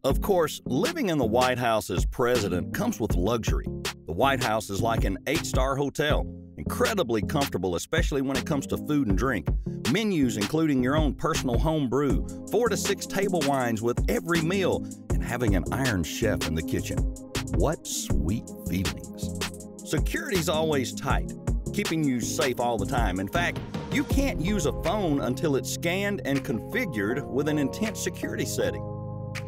Of course, living in the White House as president comes with luxury. The White House is like an 8-star hotel, incredibly comfortable, especially when it comes to food and drink. Menus including your own personal home brew, 4 to 6 table wines with every meal, and having an Iron Chef in the kitchen. What sweet feelings. Security's always tight, keeping you safe all the time. In fact, you can't use a phone until it's scanned and configured with an intense security setting.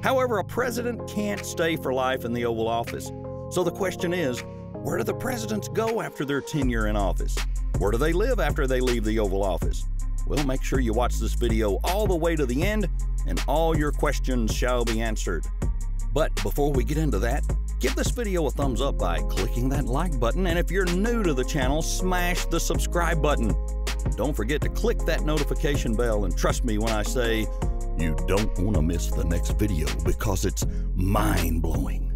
However, a president can't stay for life in the Oval Office. So the question is, where do the presidents go after their tenure in office? Where do they live after they leave the Oval Office? Well, make sure you watch this video all the way to the end, and all your questions shall be answered. But before we get into that, give this video a thumbs up by clicking that like button, and if you're new to the channel, smash the subscribe button. Don't forget to click that notification bell, and trust me when I say, you don't want to miss the next video because it's mind-blowing.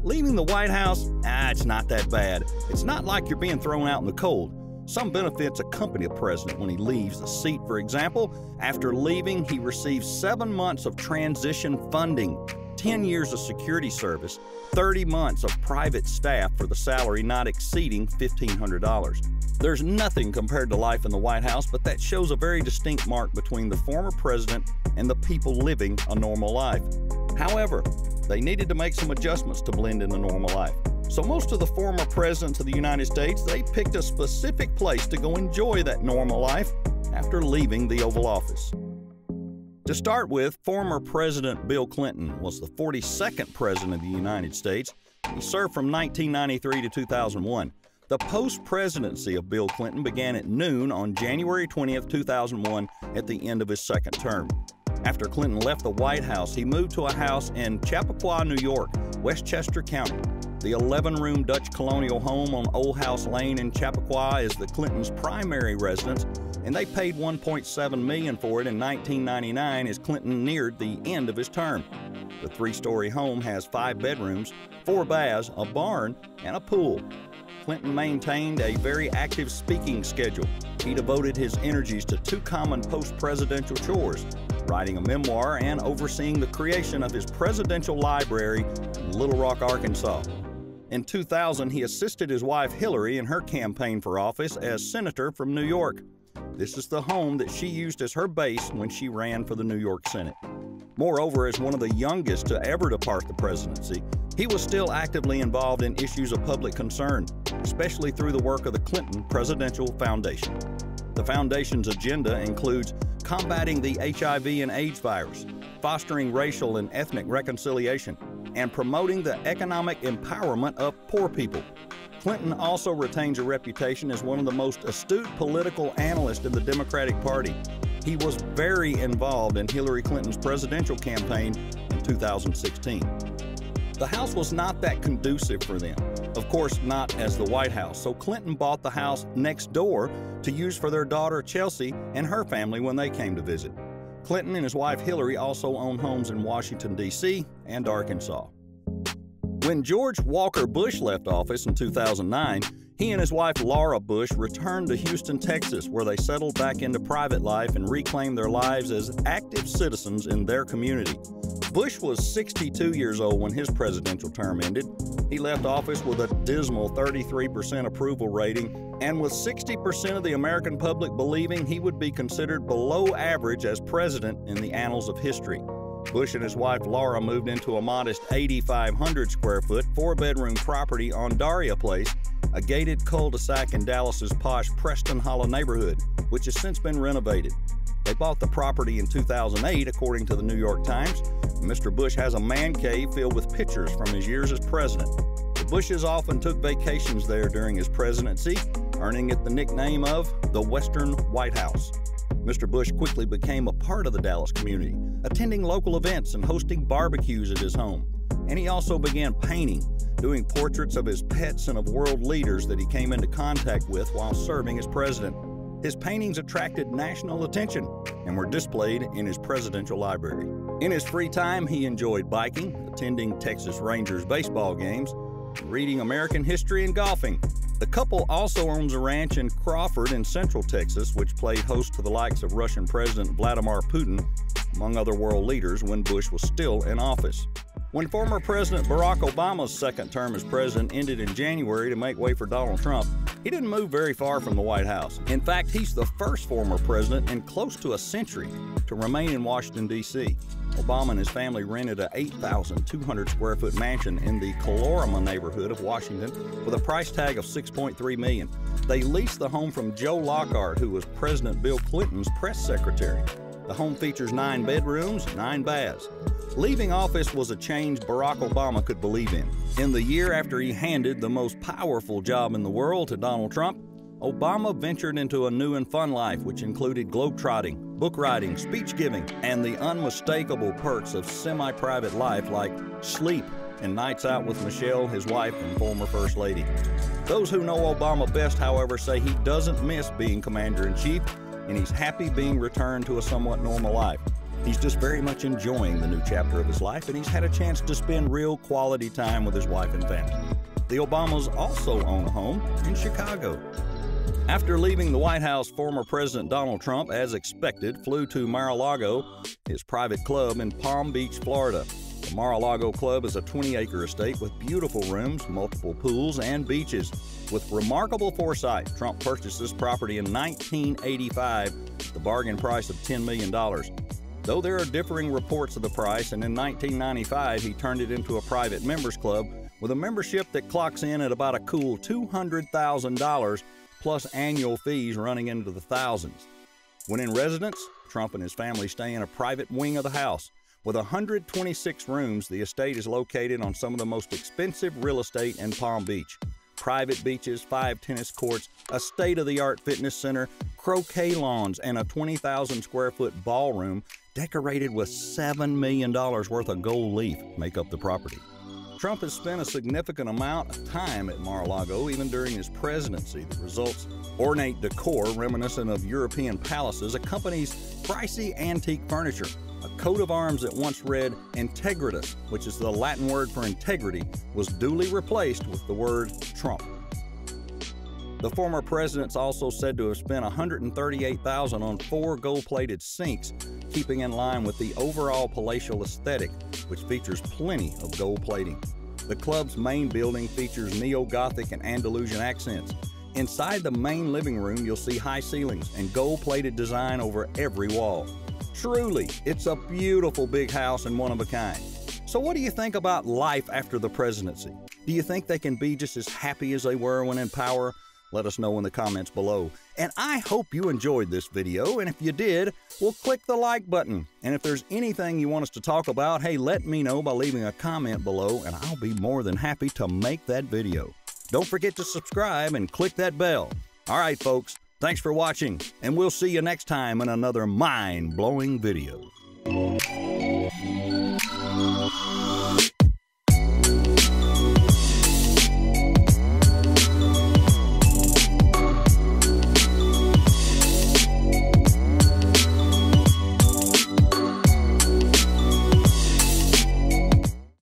Leaving the White House? It's not that bad. It's not like you're being thrown out in the cold. Some benefits accompany a president when he leaves the seat. For example, after leaving, he receives 7 months of transition funding, 10 years of security service, 30 months of private staff for the salary not exceeding $1,500. There's nothing compared to life in the White House, but that shows a very distinct mark between the former president and the people living a normal life. However, they needed to make some adjustments to blend in the normal life. So most of the former presidents of the United States, they picked a specific place to go enjoy that normal life after leaving the Oval Office. To start with, former President Bill Clinton was the 42nd President of the United States. He served from 1993 to 2001. The post-presidency of Bill Clinton began at noon on January 20th, 2001, at the end of his second term. After Clinton left the White House, he moved to a house in Chappaqua, New York, Westchester County. The 11-room Dutch colonial home on Old House Lane in Chappaqua is the Clintons' primary residence, and they paid $1.7 million for it in 1999 as Clinton neared the end of his term. The 3-story home has 5 bedrooms, 4 baths, a barn, and a pool. Clinton maintained a very active speaking schedule. He devoted his energies to 2 common post-presidential chores: writing a memoir and overseeing the creation of his presidential library in Little Rock, Arkansas. In 2000, he assisted his wife Hillary in her campaign for office as senator from New York. This is the home that she used as her base when she ran for the New York Senate. Moreover, as one of the youngest to ever depart the presidency, he was still actively involved in issues of public concern, especially through the work of the Clinton Presidential Foundation. The foundation's agenda includes combating the HIV and AIDS virus, fostering racial and ethnic reconciliation, and promoting the economic empowerment of poor people. Clinton also retains a reputation as one of the most astute political analysts in the Democratic Party. He was very involved in Hillary Clinton's presidential campaign in 2016. The house was not that conducive for them. Of course, not as the White House, so Clinton bought the house next door to use for their daughter Chelsea and her family when they came to visit. Clinton and his wife Hillary also own homes in Washington, D.C. and Arkansas. When George Walker Bush left office in 2009, he and his wife Laura Bush returned to Houston, Texas, where they settled back into private life and reclaimed their lives as active citizens in their community. Bush was 62 years old when his presidential term ended. He left office with a dismal 33% approval rating, and with 60% of the American public believing he would be considered below average as president in the annals of history. Bush and his wife Laura moved into a modest 8,500 square foot, 4-bedroom property on Daria Place, a gated cul-de-sac in Dallas's posh Preston Hollow neighborhood, which has since been renovated. They bought the property in 2008, according to the New York Times. Mr. Bush has a man cave filled with pictures from his years as president. The Bushes often took vacations there during his presidency, earning it the nickname of the Western White House. Mr. Bush quickly became a part of the Dallas community, attending local events and hosting barbecues at his home. And he also began painting, doing portraits of his pets and of world leaders that he came into contact with while serving as president. His paintings attracted national attention and were displayed in his presidential library. In his free time, he enjoyed biking, attending Texas Rangers baseball games, reading American history, and golfing. The couple also owns a ranch in Crawford in Central Texas, which played host to the likes of Russian President Vladimir Putin, among other world leaders, when Bush was still in office. When former President Barack Obama's second term as president ended in January to make way for Donald Trump, he didn't move very far from the White House. In fact, he's the first former president in close to a century to remain in Washington, D.C. Obama and his family rented an 8,200 square foot mansion in the Colorama neighborhood of Washington with a price tag of $6.3 million. They leased the home from Joe Lockhart, who was President Bill Clinton's press secretary. The home features 9 bedrooms, 9 baths. Leaving office was a change Barack Obama could believe in. In the year after he handed the most powerful job in the world to Donald Trump, Obama ventured into a new and fun life, which included globetrotting, book writing, speech giving, and the unmistakable perks of semi-private life like sleep and nights out with Michelle, his wife and former First Lady. Those who know Obama best, however, say he doesn't miss being commander-in-chief, and he's happy being returned to a somewhat normal life. He's just very much enjoying the new chapter of his life, and he's had a chance to spend real quality time with his wife and family. The Obamas also own a home in Chicago. After leaving the White House, former President Donald Trump, as expected, flew to Mar-a-Lago, his private club in Palm Beach, Florida. The Mar-a-Lago Club is a 20-acre estate with beautiful rooms, multiple pools, and beaches. With remarkable foresight, Trump purchased this property in 1985 at the bargain price of $10 million. Though there are differing reports of the price, and in 1995 he turned it into a private members club with a membership that clocks in at about a cool $200,000 plus annual fees running into the thousands. When in residence, Trump and his family stay in a private wing of the house. With 126 rooms, the estate is located on some of the most expensive real estate in Palm Beach. Private beaches, 5 tennis courts, a state-of-the-art fitness center, croquet lawns, and a 20,000 square foot ballroom decorated with $7 million worth of gold leaf make up the property. Trump has spent a significant amount of time at Mar-a-Lago, even during his presidency. The results, ornate decor reminiscent of European palaces, accompanies pricey antique furniture. A coat of arms that once read Integritas, which is the Latin word for integrity, was duly replaced with the word Trump. The former president's also said to have spent $138,000 on 4 gold-plated sinks, keeping in line with the overall palatial aesthetic, which features plenty of gold plating. The club's main building features neo-Gothic and Andalusian accents. Inside the main living room, you'll see high ceilings and gold-plated design over every wall. Truly, it's a beautiful big house and one of a kind. So what do you think about life after the presidency? Do you think they can be just as happy as they were when in power? Let us know in the comments below. And I hope you enjoyed this video, and if you did, well, click the like button. And if there's anything you want us to talk about, hey, let me know by leaving a comment below, and I'll be more than happy to make that video. Don't forget to subscribe and click that bell. All right, folks, thanks for watching, and we'll see you next time in another mind-blowing video.